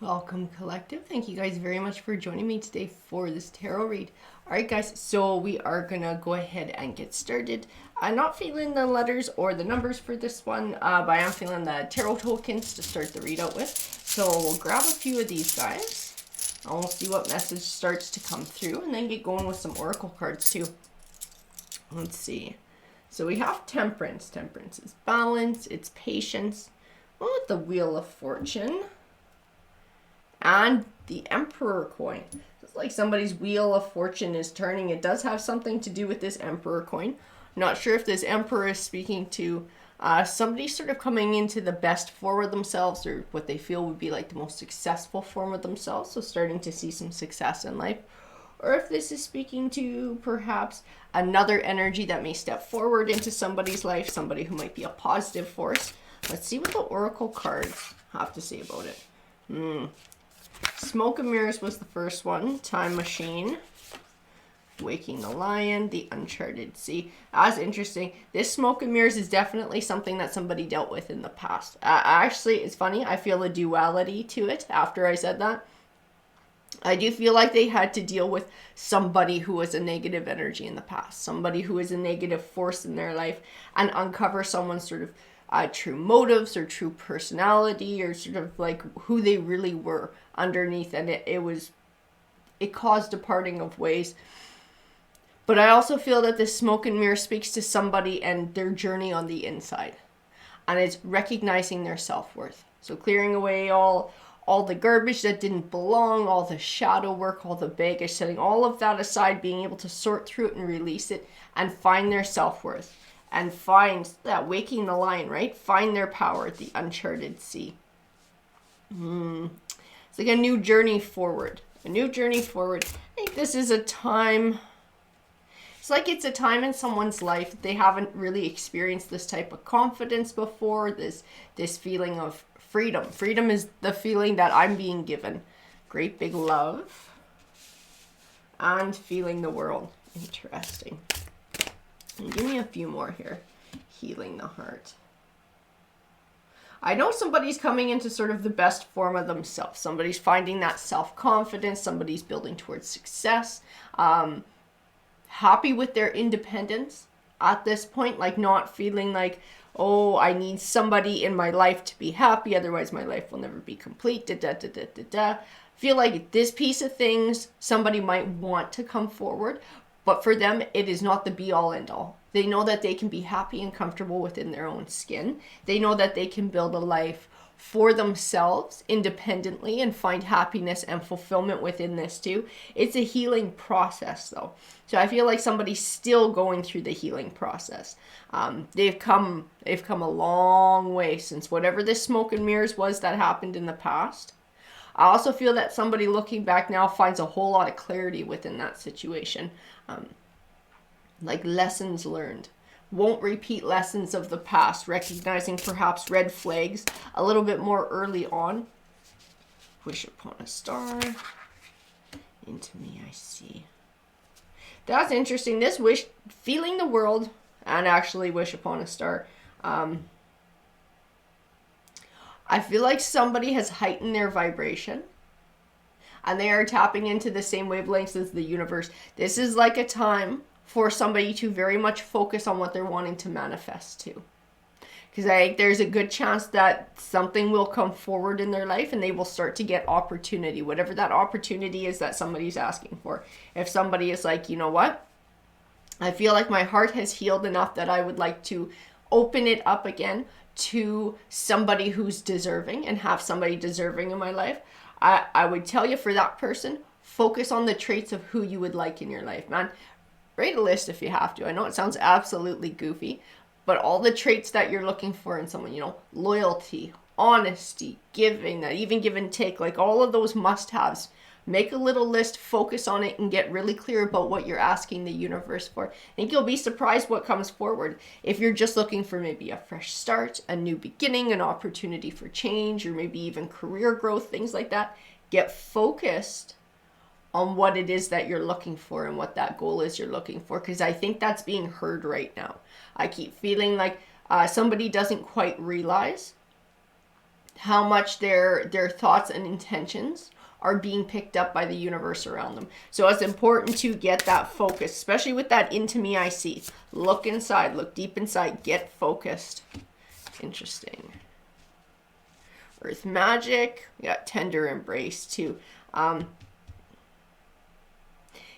Welcome, collective. Thank you guys very much for joining me today for this tarot read. All right, guys, so we are gonna go ahead and get started. I'm not feeling the letters or the numbers for this one, but I am feeling the tarot tokens to start the readout with. So we'll grab a few of these guys and we'll see what message starts to come through and then get going with some oracle cards too. Let's see. So we have Temperance. Temperance is balance, it's patience. Well, with the Wheel of Fortune and the Emperor coin. It's like somebody's wheel of fortune is turning. It does have something to do with this Emperor coin. I'm not sure if this Emperor is speaking to somebody sort of coming into the best form of themselves, or what they feel would be like the most successful form of themselves, so starting to see some success in life. Or if this is speaking to perhaps another energy that may step forward into somebody's life, somebody who might be a positive force. Let's see what the oracle cards have to say about it. Smoke and Mirrors was the first one. Time Machine. Waking the Lion. The Uncharted Sea. That's interesting. This Smoke and Mirrors is definitely something that somebody dealt with in the past. Actually, it's funny. I feel a duality to it after I said that. I do feel like they had to deal with somebody who was a negative energy in the past. Somebody who was a negative force in their life, and uncover someone's sort of true motives or true personality, or sort of like who they really were underneath, and it caused a parting of ways. But I also feel that this Smoke and Mirror speaks to somebody and their journey on the inside, and it's recognizing their self-worth. So clearing away all the garbage that didn't belong, all the shadow work, all the baggage, setting all of that aside, being able to sort through it and release it and find their self-worth. And find that Waking the Lion, right? Find their power at the Uncharted Sea. It's like a new journey forward. A new journey forward. I think this is a time. It's like it's a time in someone's life that they haven't really experienced this type of confidence before. This feeling of freedom. Freedom is the feeling that I'm being given. Great big love. And feeling the world. Interesting. Give me a few more here. Healing the heart. I know somebody's coming into sort of the best form of themselves. Somebody's finding that self-confidence. Somebody's building towards success. Happy with their independence at this point. Like not feeling like, oh, I need somebody in my life to be happy. Otherwise my life will never be complete. Feel like this piece of things, somebody might want to come forward. But for them, it is not the be-all, end-all. They know that they can be happy and comfortable within their own skin. They know that they can build a life for themselves independently and find happiness and fulfillment within this too. It's a healing process, though. So I feel like somebody's still going through the healing process. They've come a long way since whatever this Smoke and Mirrors was that happened in the past. I also feel that somebody looking back now finds a whole lot of clarity within that situation. Like lessons learned. Won't repeat lessons of the past, recognizing perhaps red flags a little bit more early on. Wish upon a star. Into me I see. That's interesting. This wish, feeling the world, and actually wish upon a star. I feel like somebody has heightened their vibration and they are tapping into the same wavelengths as the universe. This is like a time for somebody to very much focus on what they're wanting to manifest to. Because I think there's a good chance that something will come forward in their life and they will start to get opportunity, whatever that opportunity is that somebody's asking for. If somebody is like, you know what? I feel like my heart has healed enough that I would like to open it up again to somebody who's deserving and have somebody deserving in my life. I would tell you, for that person, focus on the traits of who you would like in your life, man. Write a list if you have to. I know it sounds absolutely goofy, but all the traits that you're looking for in someone, you know, loyalty, honesty, giving, that even give and take, like all of those must-haves. Make a little list, focus on it, and get really clear about what you're asking the universe for. I think you'll be surprised what comes forward. If you're just looking for maybe a fresh start, a new beginning, an opportunity for change, or maybe even career growth, things like that, get focused on what it is that you're looking for and what that goal is you're looking for, because I think that's being heard right now. I keep feeling like somebody doesn't quite realize how much their thoughts and intentions are being picked up by the universe around them. So it's important to get that focus, especially with that into me I see. Look inside, look deep inside, get focused. Interesting. Earth magic, we got tender embrace too.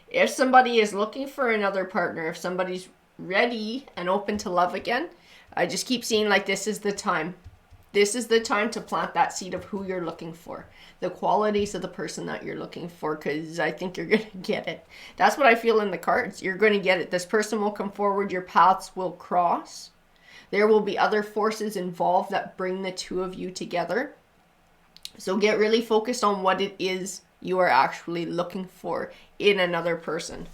If somebody is looking for another partner, if somebody's ready and open to love again, I just keep seeing like this is the time. This is the time to plant that seed of who you're looking for, the qualities of the person that you're looking for, because I think you're going to get it. That's what I feel in the cards. You're going to get it. This person will come forward. Your paths will cross. There will be other forces involved that bring the two of you together. So get really focused on what it is you are actually looking for in another person.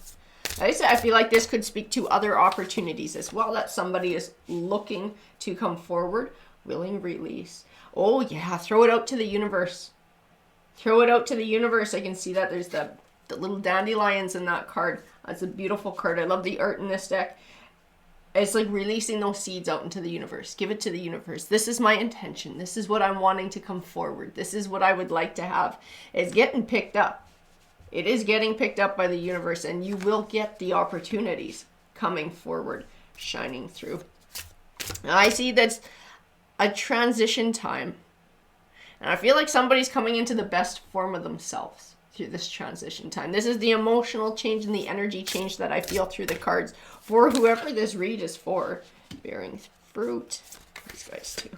Like I said, I feel like this could speak to other opportunities as well, that somebody is looking to come forward. Willing release. Oh yeah, throw it out to the universe. Throw it out to the universe. I can see that there's the little dandelions in that card. That's a beautiful card. I love the art in this deck. It's like releasing those seeds out into the universe. Give it to the universe. This is my intention. This is what I'm wanting to come forward. This is what I would like to have. It's getting picked up. It is getting picked up by the universe, and you will get the opportunities coming forward, shining through. Now, I see that's a transition time. And I feel like somebody's coming into the best form of themselves through this transition time. This is the emotional change and the energy change that I feel through the cards for whoever this read is for. Bearing fruit. These guys too.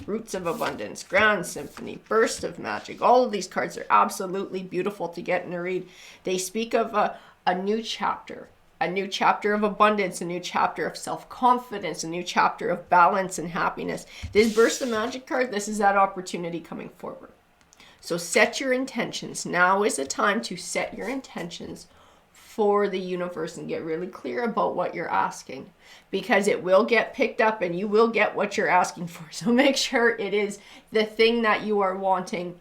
Roots of abundance, grand symphony, burst of magic. All of these cards are absolutely beautiful to get in a read. They speak of a new chapter. A new chapter of abundance, a new chapter of self-confidence, a new chapter of balance and happiness. This burst of magic card, this is that opportunity coming forward. So set your intentions. Now is the time to set your intentions for the universe and get really clear about what you're asking, because it will get picked up and you will get what you're asking for. So make sure it is the thing that you are wanting.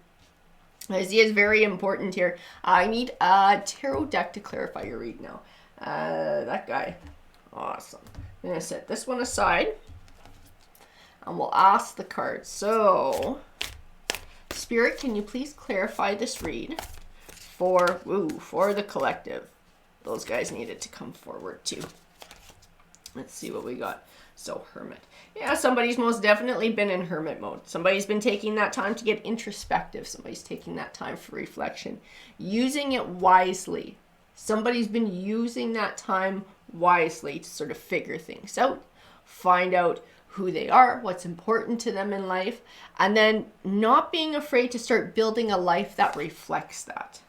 I see it's very important here. I need a tarot deck to clarify your read now. That guy. Awesome. I'm going to set this one aside and we'll ask the cards. So, Spirit, can you please clarify this read for the collective? Those guys needed to come forward too. Let's see what we got. So, Hermit. Yeah, somebody's most definitely been in hermit mode. Somebody's been taking that time to get introspective. Somebody's taking that time for reflection. Using it wisely. Somebody's been using that time wisely to sort of figure things out, find out who they are, what's important to them in life, and then not being afraid to start building a life that reflects that.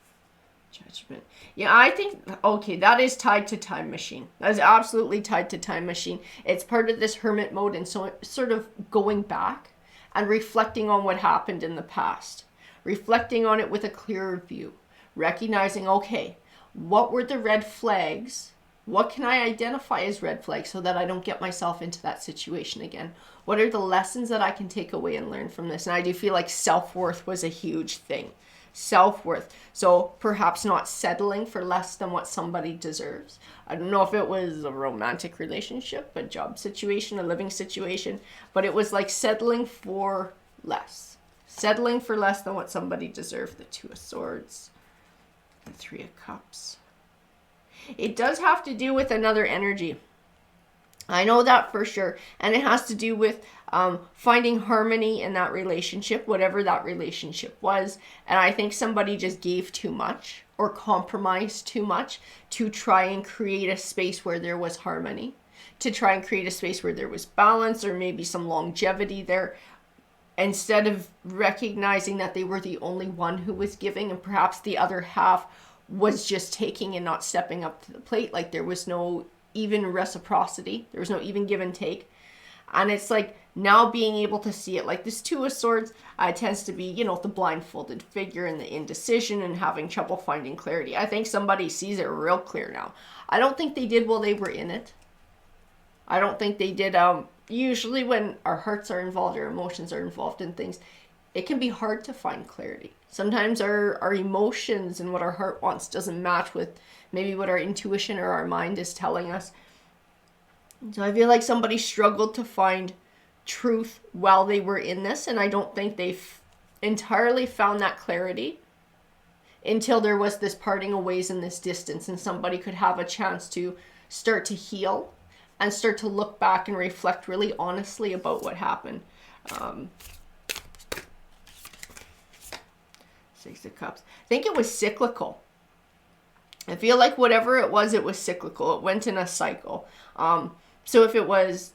Judgment. Yeah, I think, okay, that is tied to Time Machine. That is absolutely tied to Time Machine. It's part of this hermit mode, and so sort of going back and reflecting on what happened in the past. Reflecting on it with a clearer view. Recognizing, okay, what were the red flags? What can I identify as red flags so that I don't get myself into that situation again? What are the lessons that I can take away and learn from this? And I do feel like self-worth was a huge thing. Self-worth. So perhaps not settling for less than what somebody deserves. I don't know if it was a romantic relationship, a job situation, a living situation, but it was like settling for less. Settling for less than what somebody deserved. The Two of Swords. The Three of Cups. It does have to do with another energy. I know that for sure. And it has to do with finding harmony in that relationship, whatever that relationship was. And I think somebody just gave too much or compromised too much to try and create a space where there was harmony, to try and create a space where there was balance or maybe some longevity there, instead of recognizing that they were the only one who was giving and perhaps the other half was just taking and not stepping up to the plate. Like there was no even reciprocity. There was no even give and take. And it's like now being able to see it, like this Two of Swords tends to be, you know, the blindfolded figure and the indecision and having trouble finding clarity. I think somebody sees it real clear now. I don't think they did while they were in it. I don't think they did. Usually when our hearts are involved, our emotions are involved in things, it can be hard to find clarity. Sometimes our emotions and what our heart wants doesn't match with maybe what our intuition or our mind is telling us. So I feel like somebody struggled to find truth while they were in this, and I don't think they've entirely found that clarity until there was this parting of ways in this distance, and somebody could have a chance to start to heal and start to look back and reflect really honestly about what happened. Six of Cups. I think it was cyclical. I feel like whatever it was cyclical. It went in a cycle. So if it was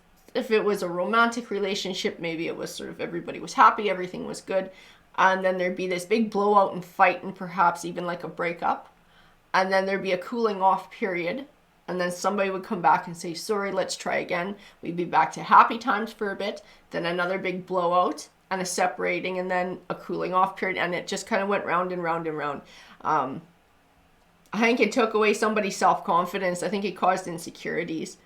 a romantic relationship, maybe it was sort of everybody was happy, everything was good, and then there'd be this big blowout and fight and perhaps even like a breakup, and then there'd be a cooling off period, and then somebody would come back and say, sorry, let's try again. We'd be back to happy times for a bit, then another big blowout and a separating, and then a cooling off period, and it just kind of went round and round and round. I think it took away somebody's self-confidence. I think it caused insecurities.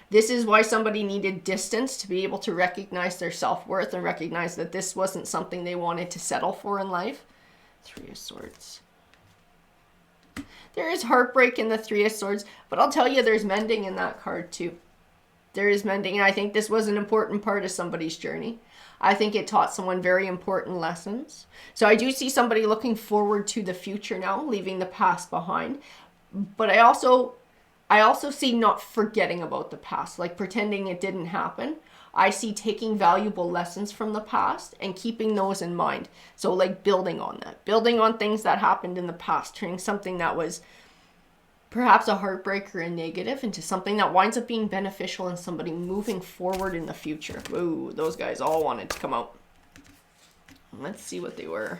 This is why somebody needed distance, to be able to recognize their self-worth and recognize that this wasn't something they wanted to settle for in life. Three of Swords. There is heartbreak in the Three of Swords, but I'll tell you, there's mending in that card too. There is mending, and I think this was an important part of somebody's journey. I think it taught someone very important lessons. So I do see somebody looking forward to the future now, leaving the past behind. But I also see not forgetting about the past, like pretending it didn't happen. I see taking valuable lessons from the past and keeping those in mind. So like building on that, building on things that happened in the past, turning something that was perhaps a heartbreaker and negative into something that winds up being beneficial and somebody moving forward in the future. Ooh, those guys all wanted to come out. Let's see what they were.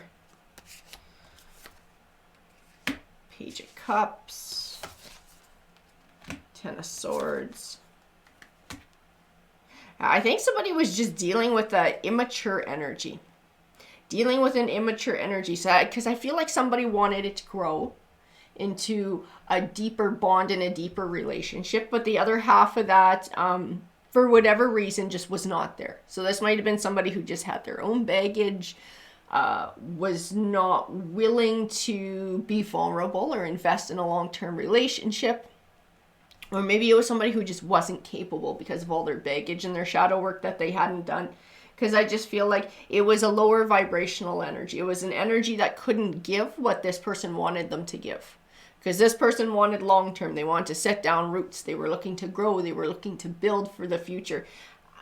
Page of Cups. Ten of Swords. I think somebody was just dealing with an immature energy. Dealing with an immature energy. So, because I feel like somebody wanted it to grow into a deeper bond and a deeper relationship, but the other half of that, for whatever reason, just was not there. So this might have been somebody who just had their own baggage, was not willing to be vulnerable or invest in a long-term relationship. Or maybe it was somebody who just wasn't capable because of all their baggage and their shadow work that they hadn't done. Because I just feel like it was a lower vibrational energy. It was an energy that couldn't give what this person wanted them to give. Because this person wanted long-term. They wanted to set down roots. They were looking to grow. They were looking to build for the future.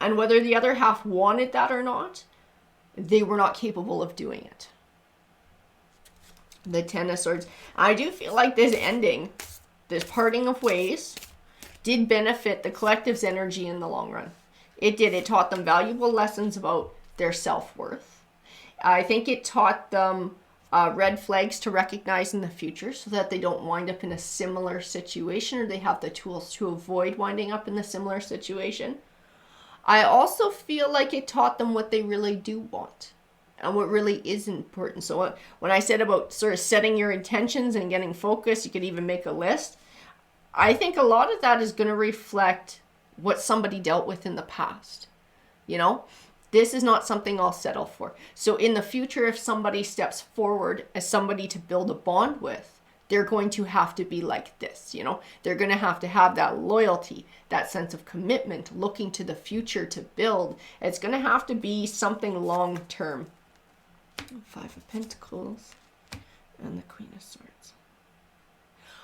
And whether the other half wanted that or not, they were not capable of doing it. The Ten of Swords. I do feel like this ending, this parting of ways, did benefit the collective's energy in the long run. It did. It taught them valuable lessons about their self-worth. I think it taught them red flags to recognize in the future so that they don't wind up in a similar situation, or they have the tools to avoid winding up in the similar situation. I also feel like it taught them what they really do want and what really is important. So when I said about sort of setting your intentions and getting focused, you could even make a list. I think a lot of that is going to reflect what somebody dealt with in the past. You know, this is not something I'll settle for. So in the future, if somebody steps forward as somebody to build a bond with, they're going to have to be like this, you know. They're going to have that loyalty, that sense of commitment, looking to the future to build. It's going to have to be something long-term. Five of Pentacles and the Queen of Swords.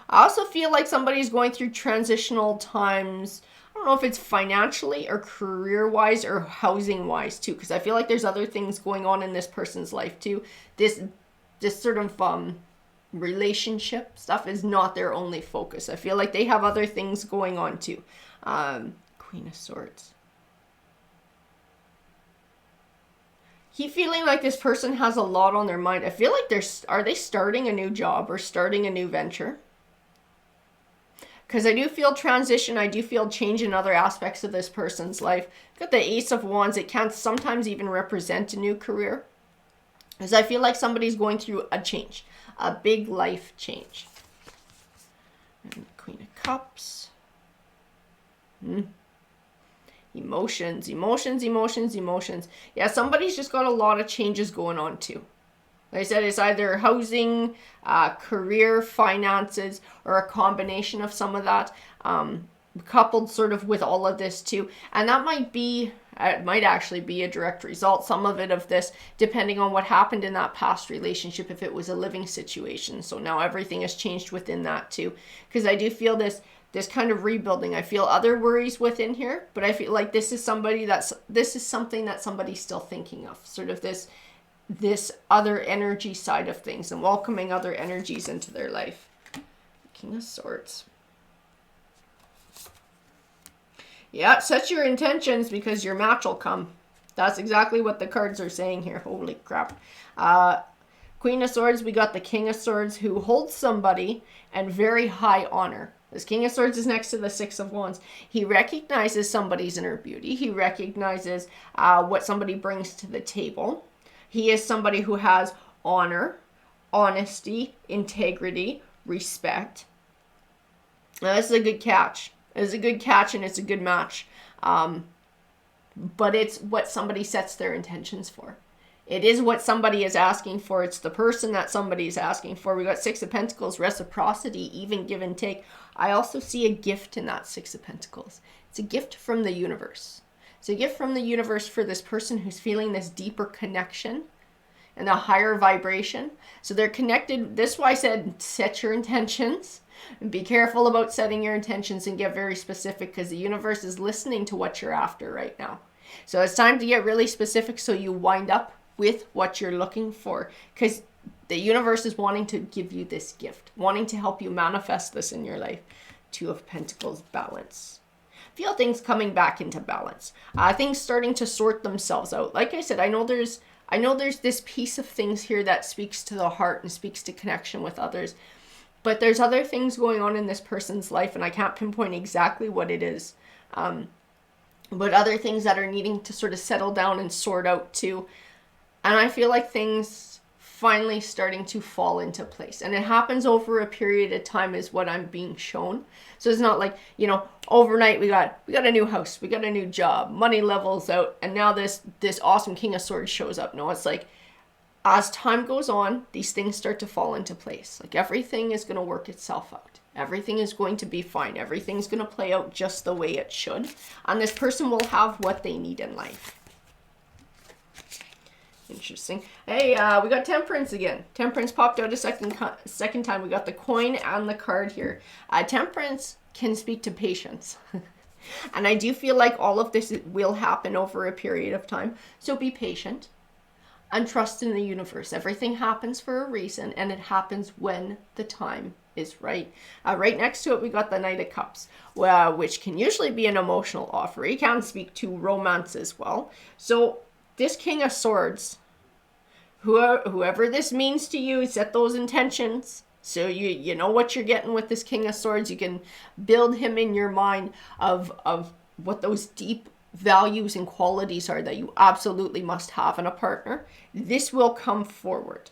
I also feel like somebody's going through transitional times. I don't know if it's financially or career-wise or housing-wise too, because I feel like there's other things going on in this person's life too. This sort of relationship stuff is not their only focus. I feel like they have other things going on too. Queen of Swords. Keep feeling like this person has a lot on their mind. I feel like are they starting a new job or starting a new venture? Because I do feel transition, I do feel change in other aspects of this person's life. Got the Ace of Wands. It can sometimes even represent a new career. Because I feel like somebody's going through a change. A big life change. And the Queen of Cups. Emotions, emotions, emotions, emotions. Yeah, somebody's just got a lot of changes going on too. Like I said, it's either housing, career, finances, or a combination of some of that, coupled sort of with all of this too. And that might be, It might actually be a direct result, some of it of this, depending on what happened in that past relationship, if it was a living situation. So now everything has changed within that too. Because I do feel this kind of rebuilding. I feel other worries within here, but I feel like this is something that somebody's still thinking of. Sort of this other energy side of things and welcoming other energies into their life. King of Swords. Yeah, set your intentions because your match will come. That's exactly what the cards are saying here. Holy crap. Queen of Swords, we got the King of Swords who holds somebody and very high honor. This King of Swords is next to the Six of Wands. He recognizes somebody's inner beauty. He recognizes what somebody brings to the table. He is somebody who has honor, honesty, integrity, respect. Now, this is a good catch. It's a good catch and it's a good match. But it's what somebody sets their intentions for. It is what somebody is asking for. It's the person that somebody is asking for. We got Six of Pentacles, reciprocity, even give and take. I also see a gift in that Six of Pentacles. It's a gift from the universe. It's a gift from the universe for this person who's feeling this deeper connection and a higher vibration. So they're connected. This is why I said set your intentions. And be careful about setting your intentions and get very specific because the universe is listening to what you're after right now. So it's time to get really specific so you wind up with what you're looking for because the universe is wanting to give you this gift, wanting to help you manifest this in your life. Two of Pentacles, balance. Feel things coming back into balance. Things starting to sort themselves out. Like I said, I know there's this piece of things here that speaks to the heart and speaks to connection with others. But there's other things going on in this person's life, and I can't pinpoint exactly what it is. But other things that are needing to sort of settle down and sort out too. And I feel like things finally starting to fall into place. And it happens over a period of time is what I'm being shown. So it's not like, overnight we got a new house, we got a new job, money levels out, and now this awesome King of Swords shows up. No, it's like, as time goes on, these things start to fall into place. Like everything is going to work itself out. Everything is going to be fine. Everything's going to play out just the way it should. And this person will have what they need in life. Interesting. Hey, we got Temperance again. Temperance popped out a second time. We got the coin and the card here. Temperance can speak to patience. And I do feel like all of this will happen over a period of time. So be patient. And trust in the universe. Everything happens for a reason, and it happens when the time is right. Right next to it, we got the Knight of Cups, which can usually be an emotional offer. It can speak to romance as well. So this King of Swords, whoever this means to you, set those intentions. So you know what you're getting with this King of Swords. You can build him in your mind of what those deep values and qualities are that you absolutely must have in a partner. This will come forward.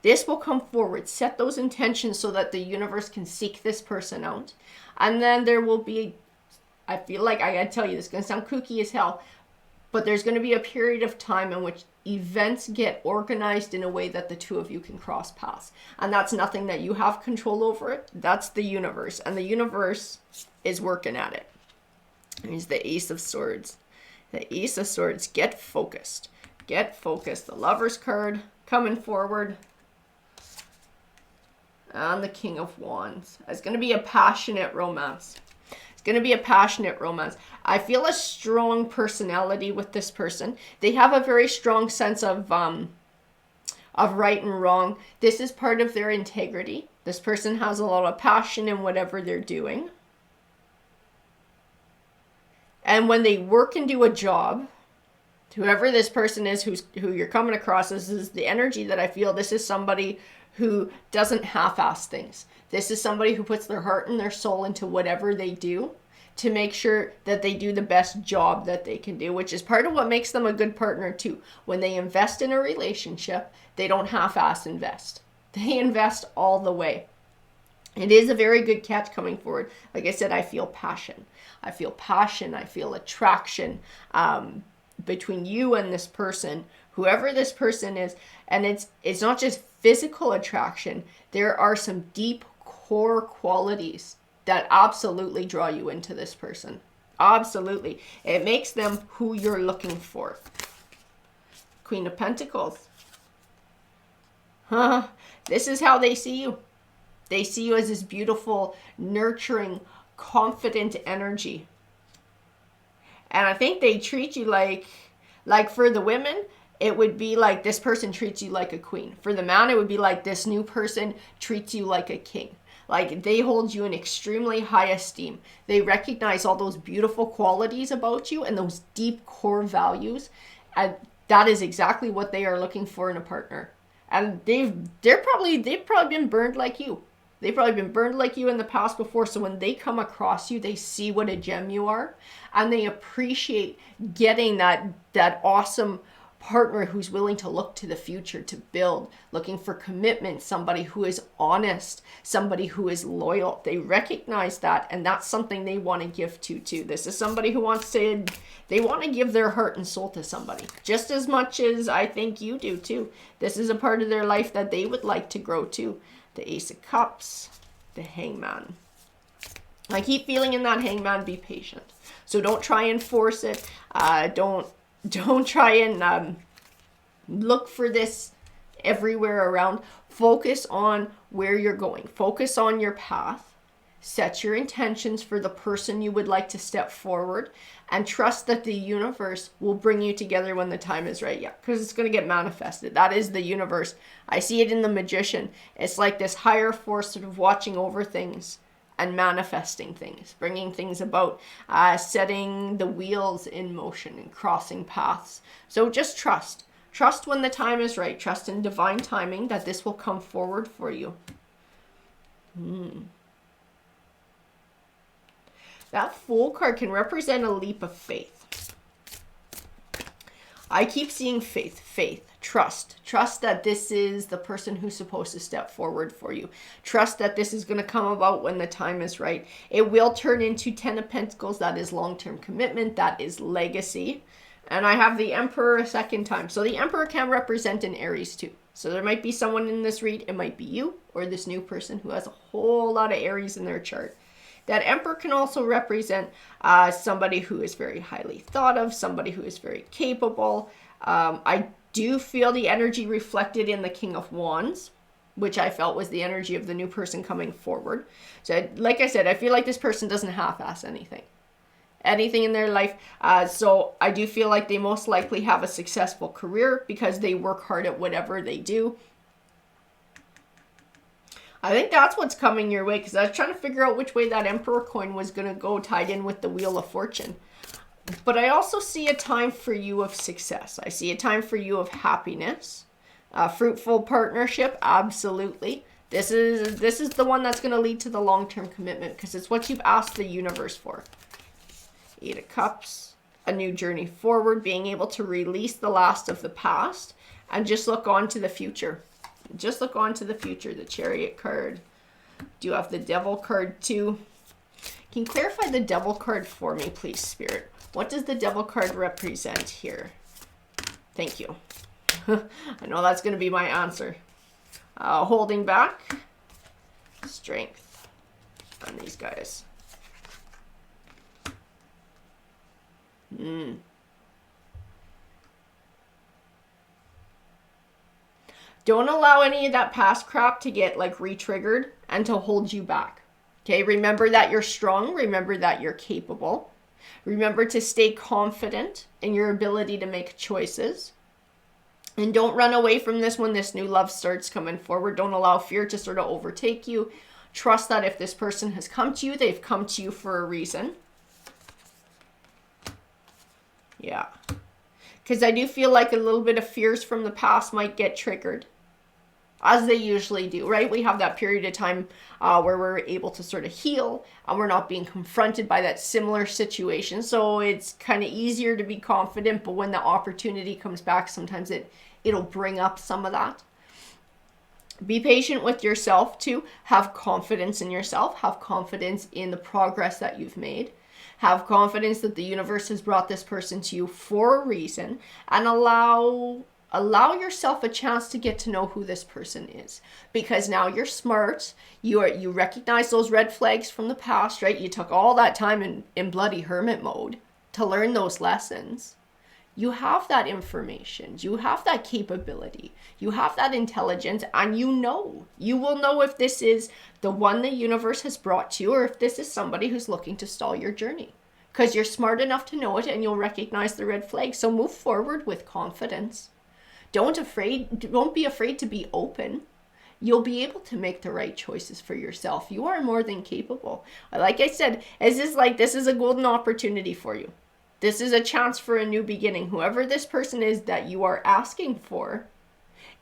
This will come forward. Set those intentions so that the universe can seek this person out. And then there will be, I feel like I gotta tell you, this is gonna sound kooky as hell, but there's gonna be a period of time in which events get organized in a way that the two of you can cross paths. And that's nothing that you have control over it. That's the universe. And the universe is working at it. Here's the Ace of Swords. The Ace of Swords. Get focused. Get focused. The Lover's card coming forward. And the King of Wands. It's going to be a passionate romance. It's going to be a passionate romance. I feel a strong personality with this person. They have a very strong sense of right and wrong. This is part of their integrity. This person has a lot of passion in whatever they're doing. And when they work and do a job, whoever this person is who you're coming across, this is the energy that I feel. This is somebody who doesn't half-ass things. This is somebody who puts their heart and their soul into whatever they do to make sure that they do the best job that they can do, which is part of what makes them a good partner too. When they invest in a relationship, they don't half-ass invest. They invest all the way. It is a very good catch coming forward. Like I said, I feel passion. I feel passion. I feel attraction between you and this person, whoever this person is. And it's not just physical attraction. There are some deep core qualities that absolutely draw you into this person. Absolutely. It makes them who you're looking for. Queen of Pentacles. This is how they see you. They see you as this beautiful, nurturing, confident energy. And I think they treat you like for the women, it would be like this person treats you like a queen. For the man, it would be like this new person treats you like a king. Like they hold you in extremely high esteem. They recognize all those beautiful qualities about you and those deep core values. And that is exactly what they are looking for in a partner. And they've probably been burned like you. They've probably been burned like you in the past before. So when they come across you, they see what a gem you are, and they appreciate getting that awesome partner who's willing to look to the future, to build, looking for commitment, somebody who is honest, somebody who is loyal. They recognize that, and that's something they want to give to too. This is somebody who they want to give their heart and soul to somebody, just as much as I think you do too. This is a part of their life that they would like to grow to. The Ace of Cups, the Hangman. I keep feeling in that Hangman, be patient. So don't try and force it. Don't try and look for this everywhere around. Focus on where you're going. Focus on your path. Set your intentions for the person you would like to step forward, and trust that the universe will bring you together when the time is right. Yeah, because it's going to get manifested. That is the universe. I see it in the Magician. It's like this higher force sort of watching over things and manifesting things, bringing things about, setting the wheels in motion and crossing paths. So just trust. Trust when the time is right. Trust in divine timing that this will come forward for you. That Fool card can represent a leap of faith. I keep seeing faith, trust. Trust that this is the person who's supposed to step forward for you. Trust that this is going to come about when the time is right. It will turn into 10 of Pentacles. That is long-term commitment. That is legacy. And I have the Emperor a second time. So the Emperor can represent an Aries too. So there might be someone in this read. It might be you or this new person who has a whole lot of Aries in their chart. That Emperor can also represent somebody who is very highly thought of, somebody who is very capable. I do feel the energy reflected in the King of Wands, which I felt was the energy of the new person coming forward. So like I said, I feel like this person doesn't half-ass anything in their life. So I do feel like they most likely have a successful career because they work hard at whatever they do. I think that's what's coming your way, because I was trying to figure out which way that Emperor coin was going to go, tied in with the Wheel of Fortune. But I also see a time for you of success. I see a time for you of happiness, a fruitful partnership. Absolutely. This is the one that's going to lead to the long-term commitment, because it's what you've asked the universe for. 8 of Cups, a new journey forward, being able to release the last of the past and just look on to the future. Just look on to the future. The Chariot card. Do you have the Devil card too? Can you clarify the Devil card for me, please, Spirit? What does the Devil card represent here? Thank you. I know that's going to be my answer. Holding back. Strength on these guys. Don't allow any of that past crap to get like re-triggered and to hold you back. Okay, remember that you're strong. Remember that you're capable. Remember to stay confident in your ability to make choices. And don't run away from this when this new love starts coming forward. Don't allow fear to sort of overtake you. Trust that if this person has come to you, they've come to you for a reason. Yeah. Because I do feel like a little bit of fears from the past might get triggered. As they usually do, right? We have that period of time where we're able to sort of heal and we're not being confronted by that similar situation. So it's kind of easier to be confident, but when the opportunity comes back, sometimes it'll bring up some of that. Be patient with yourself too. Have confidence in yourself. Have confidence in the progress that you've made. Have confidence that the universe has brought this person to you for a reason, and allow Allow yourself a chance to get to know who this person is, because now you're smart. You recognize those red flags from the past, right? You took all that time in bloody hermit mode to learn those lessons. You have that information, you have that capability, you have that intelligence, and you will know if this is the one the universe has brought to you, or if this is somebody who's looking to stall your journey, because you're smart enough to know it and you'll recognize the red flag. So move forward with confidence. Don't be afraid to be open. You'll be able to make the right choices for yourself. You are more than capable. Like I said, this is a golden opportunity for you. This is a chance for a new beginning. Whoever this person is that you are asking for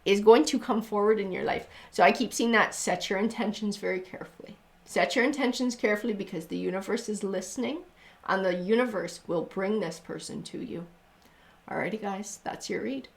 is going to come forward in your life. So I keep seeing that. Set your intentions very carefully. Set your intentions carefully, because the universe is listening, and the universe will bring this person to you. Alrighty guys, that's your read.